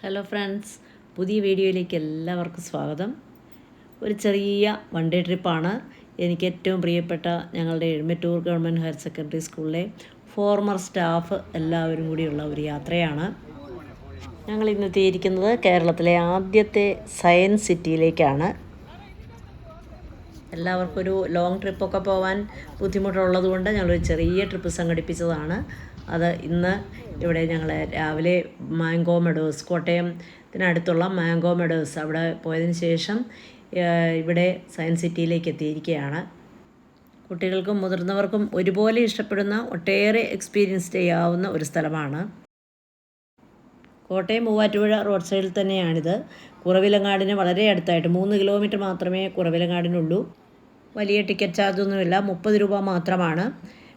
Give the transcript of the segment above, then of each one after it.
Hello friends, പുതിയ വീഡിയോയിലേക്ക് എല്ലാവർക്കും സ്വാഗതം. ഒരു ചെറിയ വൺ ഡേ ട്രിപ്പാണ്. എനിക്ക് ഏറ്റവും പ്രിയപ്പെട്ട ഞങ്ങളുടെ എഴുമറ്റൂർ ഗവൺമെൻറ് ഹയർ സെക്കൻഡറി സ്കൂളിലെ ഫോർമർ സ്റ്റാഫ് എല്ലാവരും കൂടിയുള്ള ഒരു യാത്രയാണ്. ഞങ്ങൾ ഇന്ന് എത്തിയിരിക്കുന്നത് കേരളത്തിലെ ആദ്യത്തെ സയൻസ് സിറ്റിയിലേക്കാണ്. എല്ലാവർക്കും ഒരു ലോങ് ട്രിപ്പൊക്കെ പോകാൻ ബുദ്ധിമുട്ടുള്ളത് കൊണ്ട് ഞങ്ങളൊരു ചെറിയ ട്രിപ്പ് സംഘടിപ്പിച്ചതാണ്. അത് ഇന്ന് ഇവിടെ ഞങ്ങൾ രാവിലെ മാംഗോ മെഡോസ്, കോട്ടയത്തിനടുത്തുള്ള മാംഗോ മെഡോസ് അവിടെ പോയതിന് ശേഷം ഇവിടെ സയൻസ് സിറ്റിയിലേക്ക് എത്തിയിരിക്കുകയാണ്. കുട്ടികൾക്കും മുതിർന്നവർക്കും ഒരുപോലെ ഇഷ്ടപ്പെടുന്ന ഒട്ടേറെ എക്സ്പീരിയൻസ് ചെയ്യാവുന്ന ഒരു സ്ഥലമാണ്. കോട്ടയം മൂവാറ്റുപുഴ റോഡ് സൈഡിൽ തന്നെയാണിത്. കുറവിലങ്ങാടിന് വളരെ അടുത്തായിട്ട് 3 കിലോമീറ്റർ മാത്രമേ കുറവിലങ്ങാടിനുള്ളൂ. വലിയ ടിക്കറ്റ് ചാർജൊന്നുമില്ല, 30 രൂപ മാത്രമാണ്.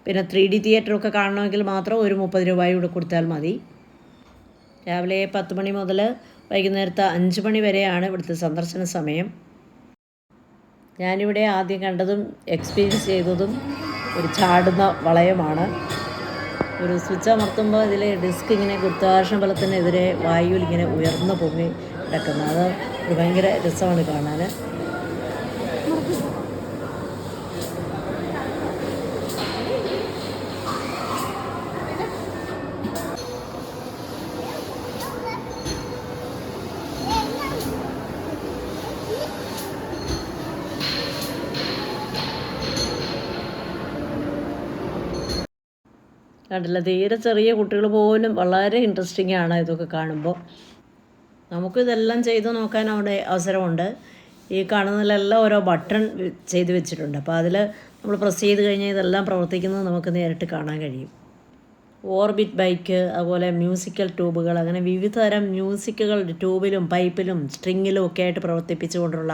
പിന്നെ 3D തിയേറ്ററൊക്കെ കാണണമെങ്കിൽ മാത്രം ഒരു 30 രൂപയും കൂടെ കൊടുത്താൽ മതി. രാവിലെ 10 മണി മുതൽ വൈകുന്നേരത്തെ 5 മണി വരെയാണ് ഇവിടുത്തെ സന്ദർശന സമയം. ഞാനിവിടെ ആദ്യം കണ്ടതും എക്സ്പീരിയൻസ് ചെയ്തതും ഒരു ചാടുന്ന വളയമാണ്. ഒരു സ്വിച്ച് അമർത്തുമ്പോൾ ഇതിലെ ഡിസ്ക് ഇങ്ങനെ ഗുരുത്വാകർഷണ ബലത്തിനെതിരെ വായുവിൽ ഇങ്ങനെ ഉയർന്നു പൊങ്ങി കിടക്കുന്നത്. അത് ഒരു ഭയങ്കര രസമാണ് കാണാൻ. കണ്ടില്ല, തീരെ ചെറിയ കുട്ടികൾ പോലും വളരെ ഇൻട്രസ്റ്റിംഗ് ആണ് ഇതൊക്കെ കാണുമ്പോൾ. നമുക്കിതെല്ലാം ചെയ്ത് നോക്കാൻ അവിടെ അവസരമുണ്ട്. ഈ കാണുന്നതിലെല്ലാം ഓരോ ബട്ടൺ ചെയ്ത് വെച്ചിട്ടുണ്ട്. അപ്പോൾ അതിൽ നമ്മൾ പ്രസ് ചെയ്ത് കഴിഞ്ഞാൽ ഇതെല്ലാം പ്രവർത്തിക്കുന്നത് നമുക്ക് നേരിട്ട് കാണാൻ കഴിയും. ഓർബിറ്റ് ബൈക്ക്, അതുപോലെ മ്യൂസിക്കൽ ട്യൂബുകൾ, അങ്ങനെ വിവിധ തരം മ്യൂസിക്കുകൾ ട്യൂബിലും പൈപ്പിലും സ്ട്രിങ്ങിലും ഒക്കെ ആയിട്ട് പ്രവർത്തിപ്പിച്ചുകൊണ്ടുള്ള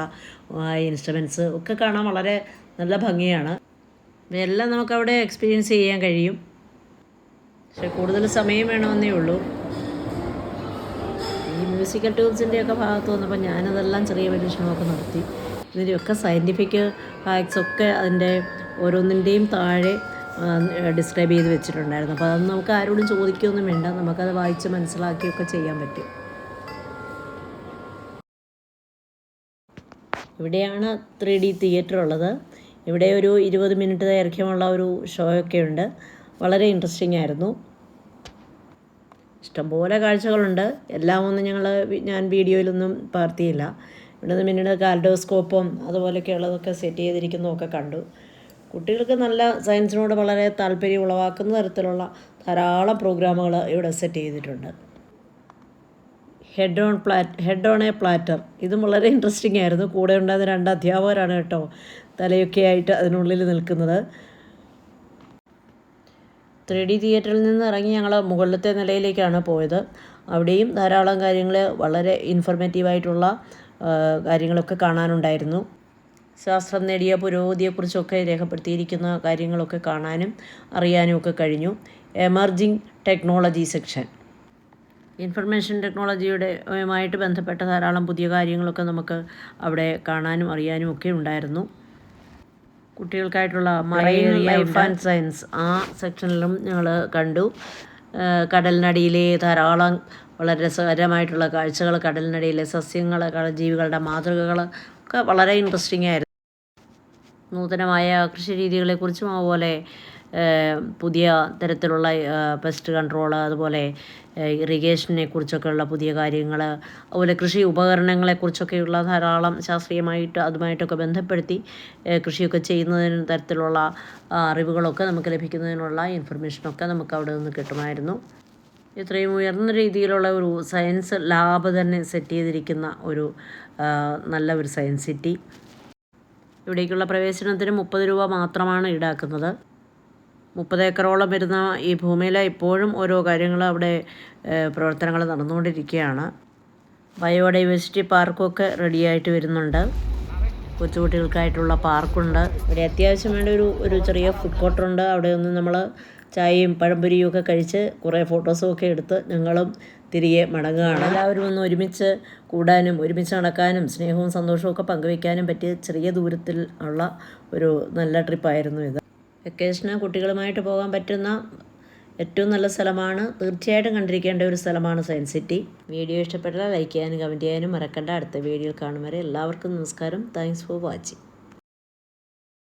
ഇൻസ്ട്രുമെൻറ്റ്സ് ഒക്കെ കാണാൻ വളരെ നല്ല ഭംഗിയാണ്. ഇതെല്ലാം നമുക്കവിടെ എക്സ്പീരിയൻസ് ചെയ്യാൻ കഴിയും. പക്ഷെ കൂടുതൽ സമയം വേണമെന്നേ ഉള്ളൂ. ഈ മ്യൂസിക്കൽ ടൂൾസിൻ്റെയൊക്കെ ഭാഗത്ത് വന്നപ്പോൾ ഞാനതെല്ലാം ചെറിയ പരീക്ഷണമൊക്കെ നടത്തി. ഇതിൻ്റെയൊക്കെ സയൻറ്റിഫിക് ഫാക്ട്സൊക്കെ അതിൻ്റെ ഓരോന്നിൻ്റെയും താഴെ ഡിസ്ക്രൈബ് ചെയ്ത് വെച്ചിട്ടുണ്ടായിരുന്നു. അപ്പോൾ അതൊന്നും നമുക്ക് ആരോടും ചോദിക്കുകയൊന്നും വേണ്ട, നമുക്കത് വായിച്ച് മനസ്സിലാക്കിയൊക്കെ ചെയ്യാൻ പറ്റും. ഇവിടെയാണ് 3D തിയേറ്റർ ഉള്ളത്. ഇവിടെ ഒരു 20 മിനിറ്റ് ദൈർഘ്യമുള്ള ഒരു ഷോയൊക്കെ ഉണ്ട്. വളരെ ഇൻട്രസ്റ്റിംഗ് ആയിരുന്നു. ഇഷ്ടംപോലെ കാഴ്ചകളുണ്ട്. എല്ലാം ഒന്നും ഞാൻ വീഡിയോയിലൊന്നും പകർത്തിയില്ല. ഇവിടെ നിന്ന് പിന്നീട് കാൽഡോസ്കോപ്പും അതുപോലെയൊക്കെ ഉള്ളതൊക്കെ സെറ്റ് ചെയ്തിരിക്കുന്നതൊക്കെ കണ്ടു. കുട്ടികൾക്ക് നല്ല സയൻസിനോട് വളരെ താല്പര്യം ഉളവാക്കുന്ന തരത്തിലുള്ള ധാരാളം പ്രോഗ്രാമുകൾ ഇവിടെ സെറ്റ് ചെയ്തിട്ടുണ്ട്. ഹെഡ് ഓൺ എ പ്ലാറ്റർ, ഇതും വളരെ ഇൻട്രസ്റ്റിംഗ് ആയിരുന്നു. കൂടെ ഉണ്ടായിരുന്ന 2 അധ്യാപകരാണ് കേട്ടോ തലയൊക്കെ ആയിട്ട് അതിനുള്ളിൽ നിൽക്കുന്നത്. 3D തിയേറ്ററിൽ നിന്ന് ഇറങ്ങി ഞങ്ങൾ മുകളിലത്തെ നിലയിലേക്കാണ് പോയത്. അവിടെയും ധാരാളം കാര്യങ്ങൾ, വളരെ ഇൻഫർമേറ്റീവായിട്ടുള്ള കാര്യങ്ങളൊക്കെ കാണാനുണ്ടായിരുന്നു. ശാസ്ത്രം നേടിയ പുരോഗതിയെക്കുറിച്ചൊക്കെ രേഖപ്പെടുത്തിയിരിക്കുന്ന കാര്യങ്ങളൊക്കെ കാണാനും അറിയാനും ഒക്കെ കഴിഞ്ഞു. എമർജിങ് ടെക്നോളജി സെക്ഷൻ, ഇൻഫർമേഷൻ ടെക്നോളജിയുടെയുമായിട്ട് ബന്ധപ്പെട്ട ധാരാളം പുതിയ കാര്യങ്ങളൊക്കെ നമുക്ക് അവിടെ കാണാനും അറിയാനും ഒക്കെ ഉണ്ടായിരുന്നു. കുട്ടികൾക്കായിട്ടുള്ള മറൈൻ ലൈഫ് ആൻഡ് സയൻസ്, ആ സെക്ഷനിലും ഞങ്ങൾ കണ്ടു. കടലിനടിയിലെ ധാരാളം വളരെ രസകരമായിട്ടുള്ള കാഴ്ചകൾ, കടലിനടിയിലെ സസ്യങ്ങൾ, ജീവികളുടെ മാതൃകകൾ ഒക്കെ വളരെ ഇൻട്രസ്റ്റിംഗ് ആയിരുന്നു. നൂതനമായ കൃഷി രീതികളെക്കുറിച്ചും അതുപോലെ പുതിയ തരത്തിലുള്ള പെസ്റ്റ് കൺട്രോൾ, അതുപോലെ ഇറിഗേഷനെ കുറിച്ചൊക്കെയുള്ള പുതിയ കാര്യങ്ങൾ, അതുപോലെ കൃഷി ഉപകരണങ്ങളെക്കുറിച്ചൊക്കെയുള്ള ധാരാളം ശാസ്ത്രീയമായിട്ട് അതുമായിട്ടൊക്കെ ബന്ധപ്പെടുത്തി കൃഷിയൊക്കെ ചെയ്യുന്നതിന് തരത്തിലുള്ള അറിവുകളൊക്കെ നമുക്ക് ലഭിക്കുന്നതിനുള്ള ഇൻഫർമേഷനൊക്കെ നമുക്ക് അവിടെ നിന്ന് കിട്ടുമായിരുന്നു. ഇത്രയും ഉയർന്ന രീതിയിലുള്ള ഒരു സയൻസ് ലാബ് തന്നെ സെറ്റ് ചെയ്തിരിക്കുന്ന ഒരു നല്ല ഒരു സയൻസ് സിറ്റി. ഇവിടേക്കുള്ള പ്രവേശനത്തിന് 30 രൂപ മാത്രമാണ് ഈടാക്കുന്നത്. 30 ഏക്കറോളം വരുന്ന ഈ ഭൂമിയിൽ ഇപ്പോഴും ഓരോ കാര്യങ്ങൾ അവിടെ പ്രവർത്തനങ്ങൾ നടന്നുകൊണ്ടിരിക്കുകയാണ്. ബയോഡൈവേഴ്സിറ്റി പാർക്കൊക്കെ റെഡിയായിട്ട് വരുന്നുണ്ട്. കൊച്ചുകുട്ടികൾക്കായിട്ടുള്ള പാർക്കുണ്ട്. ഇവിടെ അത്യാവശ്യം വേണ്ട ഒരു ചെറിയ ഫുഡ് കോർട്ടറുണ്ട്. അവിടെ ഒന്ന് നമ്മൾ ചായയും പഴംപൊരിയും ഒക്കെ കഴിച്ച് കുറേ ഫോട്ടോസും ഒക്കെ എടുത്ത് ഞങ്ങളും തിരികെ മടങ്ങുകയാണ്. എല്ലാവരും ഒന്ന് ഒരുമിച്ച് കൂടാനും ഒരുമിച്ച് നടക്കാനും സ്നേഹവും സന്തോഷവും ഒക്കെ പങ്കുവയ്ക്കാനും പറ്റിയ ചെറിയ ദൂരത്തിൽ ഉള്ള ഒരു നല്ല ട്രിപ്പായിരുന്നു ഇത്. വെക്കേഷന് കുട്ടികളുമായിട്ട് പോകാൻ പറ്റുന്ന ഏറ്റവും നല്ല സ്ഥലമാണ്, തീർച്ചയായിട്ടും കണ്ടിരിക്കേണ്ട ഒരു സ്ഥലമാണ് സയൻസ് സിറ്റി. വീഡിയോ ഇഷ്ടപ്പെട്ടാൽ ലൈക്ക് ചെയ്യാനും കമൻറ്റ് ചെയ്യാനും മറക്കണ്ട. അടുത്ത വീഡിയോയിൽ കാണും വരെ എല്ലാവർക്കും നമസ്കാരം. Thanks for watching.